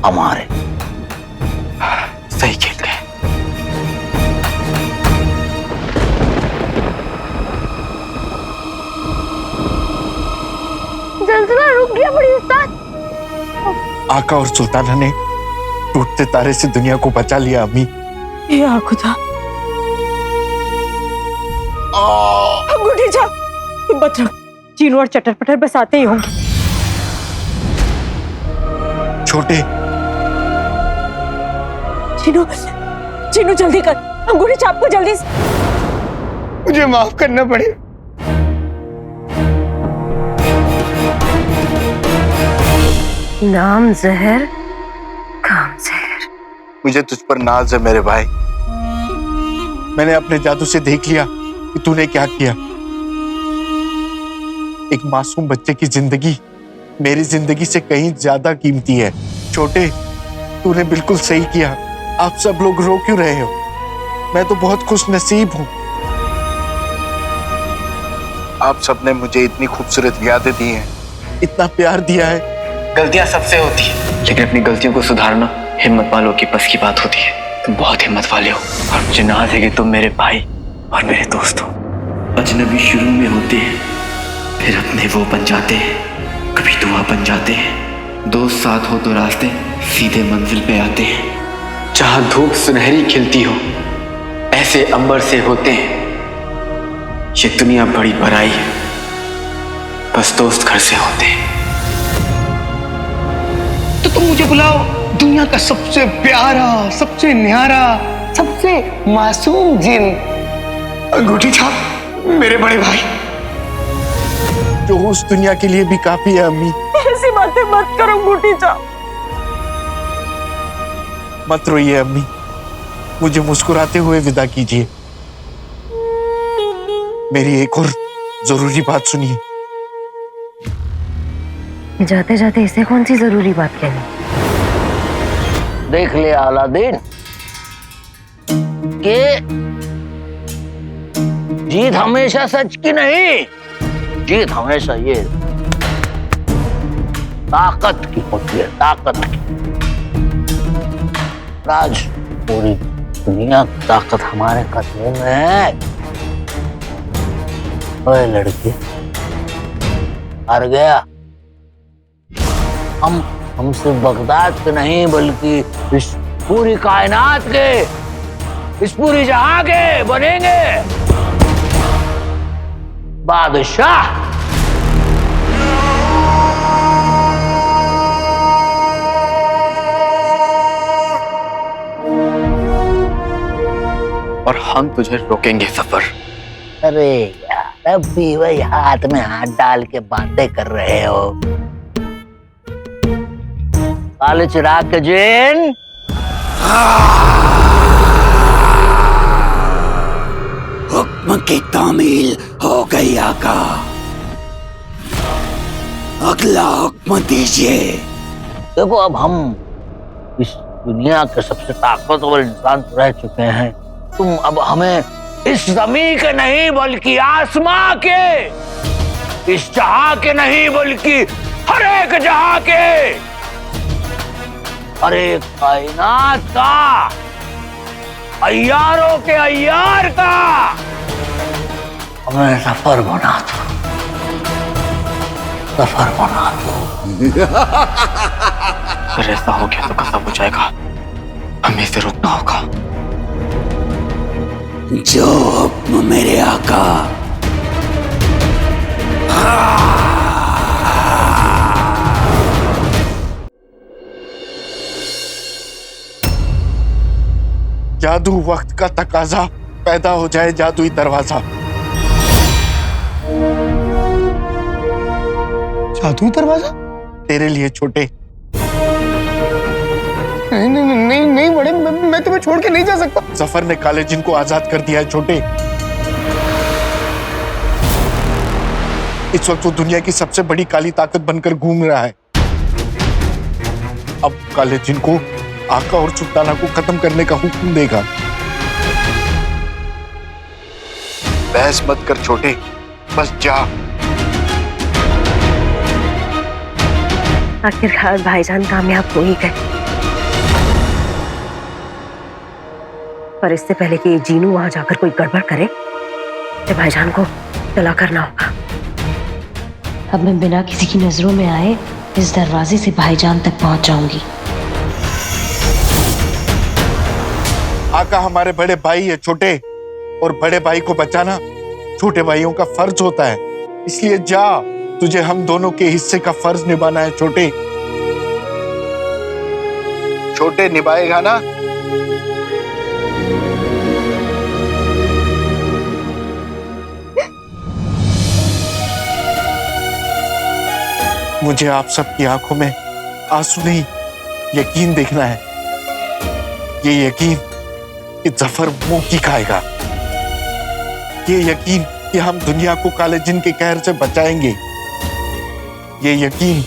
हमारे सही खेल गए। जल्जला रुक गया बड़ी उस्ताद। आका और सुल्ताना ने टूटते तारे से दुनिया को बचा लिया अम्मी। या खुदा, अंगूठी जा, तुम बच रहो। चीनू और चटर पटर बस आते ही होंगे। छोटे, चीनू, चीनू जल्दी कर, अंगूठी छाप को जल्दी से। मुझे माफ करना पड़ेगा। नाम जहर, काम जहर। मुझे तुझ पर नाज है मेरे भाई। मैंने अपने जादू से देख लिया कि तूने क्या किया। एक मासूम बच्चे की जिंदगी मेरी जिंदगी से कहीं ज्यादा कीमती है। छोटे, तूने बिल्कुल सही किया। आप सब लोग रो क्यों रहे हो? मैं तो बहुत खुश नसीब हूँ। आप सबने मुझे इतनी खूबसूरत यादें दी हैं, इतना प्यार दिया है। गलतियां सबसे होती है, लेकिन अपनी गलतियों को सुधारना हिम्मत वालों की बस की बात होती है। तुम बहुत हिम्मत वाले हो और मुझे नाज है कि तुम मेरे भाई और मेरे दोस्त हो। अजनबी शुरू में होते हैं, फिर अपने वो बन जाते हैं, कभी दुआ बन जाते हैं। दोस्त साथ हो तो रास्ते सीधे मंजिल पे आते हैं। जहां धूप सुनहरी खिलती हो, ऐसे अंबर से होते हैं। ये दुनिया बड़ी बड़ाई है, बस दोस्त घर से होते हैं। तो तुम मुझे बुलाओ दुनिया का सबसे प्यारा, सबसे न्यारा, सबसे मासूम जिन। अंगूठी छाप मेरे बड़े भाई, जो उस दुनिया के लिए भी काफी है। अम्मी, ऐसी बातें मत करो, अंगूठी छाप। मत रोइए अम्मी, मुझे मुस्कुराते हुए विदा कीजिए। मेरी एक और जरूरी बात सुनिए। जाते जाते इसे कौन सी जरूरी बात कहनी? देख ले अलादीन कि जीत हमेशा सच की नहीं, जीत हमेशा ये ताकत की होती है, ताकत की। आज पूरी दुनिया की ताकत हमारे कदमों में है। ओए लड़की, हार गया। हम सिर्फ बगदाद के नहीं बल्कि इस पूरी कायनात के, इस पूरी जहां के बनेंगे बादशाह। और हम तुझे रोकेंगे सफर। अरे यार, अब भी वही हाथ में हाथ डाल के बातें कर रहे हो। काले चिराग के जिन, हुक्म की तामील हो गई आका, अगला हुक्म दीजिए। देखो, अब हम इस दुनिया के सबसे ताकतवर इंसान तो रह चुके हैं। तुम अब हमें इस जमीन के नहीं बल्कि आसमां के, इस जहां के नहीं बल्कि हर एक जहां के, हर एक कायनात का, अय्यारों के अय्यार का हमें सफर बना दो, सफर बना दो। अगर ऐसा हो गया तो कसम हो जाएगा, हमें इसे रोकना होगा। जो हुक्म मेरे आका। जादू वक्त का तकाजा, पैदा हो जाए जादुई दरवाजा। जादुई दरवाजा? तेरे लिए छोटे। नहीं नहीं नहीं नहीं बड़े, मैं तुम्हें छोड़ के नहीं जा सकता। जफर ने काले जिन को आजाद कर दिया है छोटे। इस वक्त वो दुनिया की सबसे बड़ी काली ताकत बनकर घूम रहा है। अब काले जिन को आका और सुल्ताना को खत्म करने का हुक्म देगा। बहस मत कर छोटे, बस जा। आखिरकार भाईजान कामयाब हो ही गए, पर इससे पहले कि ये जीनू वहां जाकर कोई गड़बड़ करे, तो भाईजान को तला करना होगा। अब मैं बिना किसी की नजरों में आए इस दरवाजे से भाईजान तक पहुंच जाऊंगी। आका हमारे बड़े भाई है छोटे, और बड़े भाई को बचाना छोटे भाइयों का फर्ज होता है। इसलिए जा, तुझे हम दोनों के हिस्से का फर्ज निभाना है छोटे। छोटे निभाएगा ना? मुझे आप सबकी आंखों में आंसू नहीं, यकीन देखना है। ये यकीन कि जफर मुंह की खाएगा, ये यकीन कि हम दुनिया को काले जिन के कहर से बचाएंगे, ये यकीन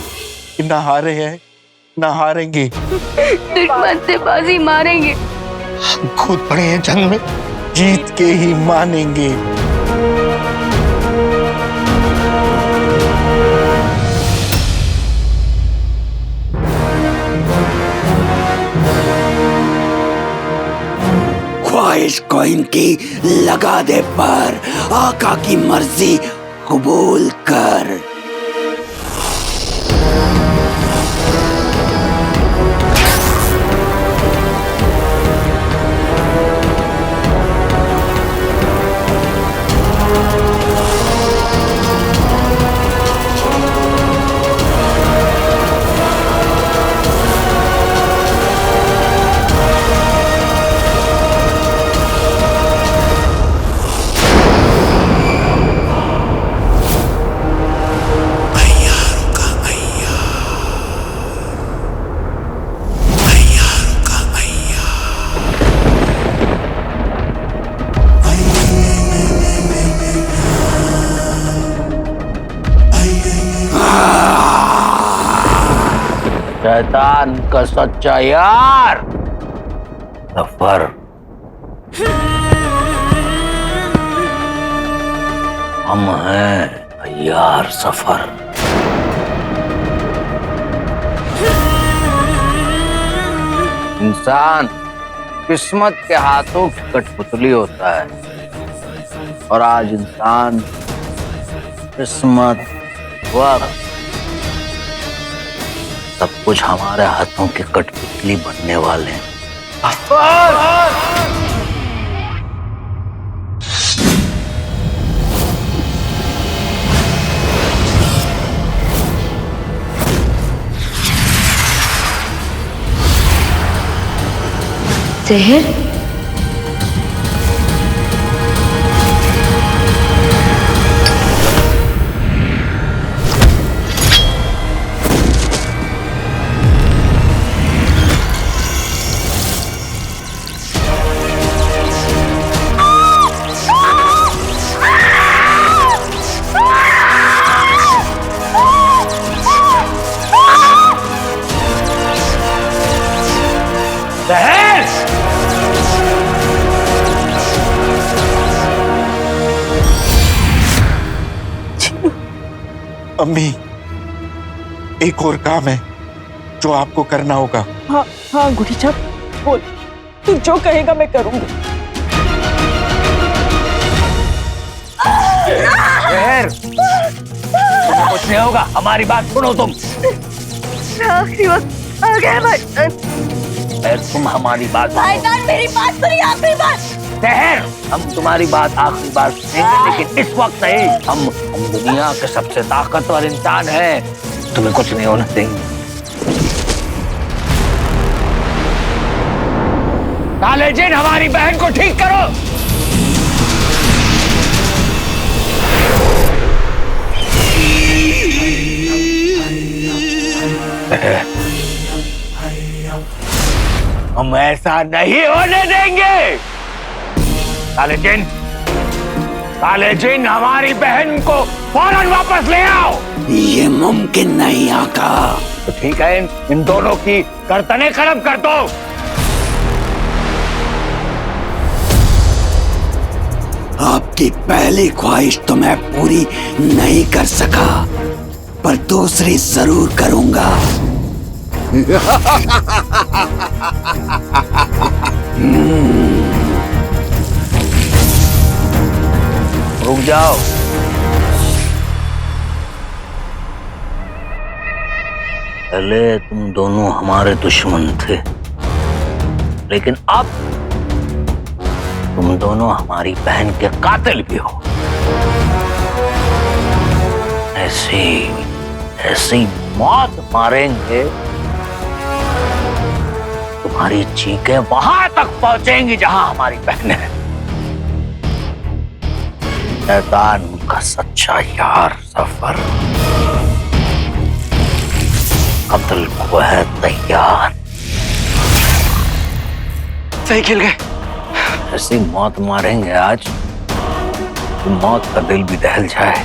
कि ना हारे हैं ना हारेंगे, दुश्मन से बाजी मारेंगे, खुद पड़े हैं जंग में, जीत के ही मानेंगे। ख्वाहिश को इनकी लगा दे पर आका की मर्जी कबूल कर। शैतान का सच्चा यार जफर। हम हैं यार सफर। इंसान किस्मत के हाथों की कठपुतली होता है, और आज इंसान किस्मत वक्त सब कुछ हमारे हाथों की कठपुतली बनने वाले हैं। जहर? अम्मी, एक और काम है जो आपको करना होगा। हाँ हाँ गुड़ीजा, बोल, तू जो कहेगा मैं करूंगी। जहर, तुम्हें कुछ नहीं होगा, हमारी बात सुनो तुम। आखिरी वक्त आ गया भाईजान। तुम हमारी बात सुनो। भाईजान मेरी बात सुनिए, आखिरी बात। जहर, हम तुम्हारी बात आखिरी बार सुनेंगे, लेकिन इस वक्त नहीं। हम दुनिया के सबसे ताकतवर इंसान हैं, तुम्हें कुछ नहीं होने देंगे। काले जिन हमारी बहन को ठीक करो। हम ऐसा नहीं होने देंगे। काले जिन हमारी बहन को फौरन वापस ले आओ। ये मुमकिन नहीं आका। तो ठीक है, इन दोनों की गर्दनें खत्म कर दो। आपकी पहली ख्वाहिश तो मैं पूरी नहीं कर सका, पर दूसरी जरूर करूंगा। रुक जाओ। पहले तुम दोनों हमारे दुश्मन थे, लेकिन अब तुम दोनों हमारी बहन के कातिल भी हो। ऐसी मौत मारेंगे, तुम्हारी चीखें वहां तक पहुंचेंगी जहां हमारी बहन है। शैतान का सच्चा यार सफर कत्ल को है तैयार। सही खेल गए। ऐसी मौत मारेंगे आज कि मौत का दिल भी दहल जाए।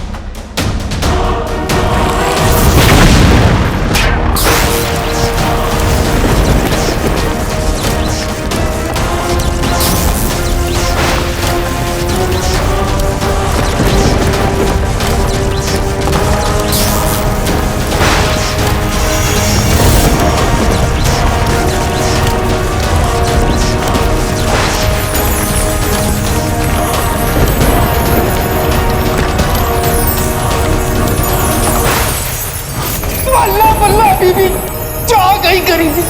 बल्ला बल्ला बीबी जा गई गरीबी।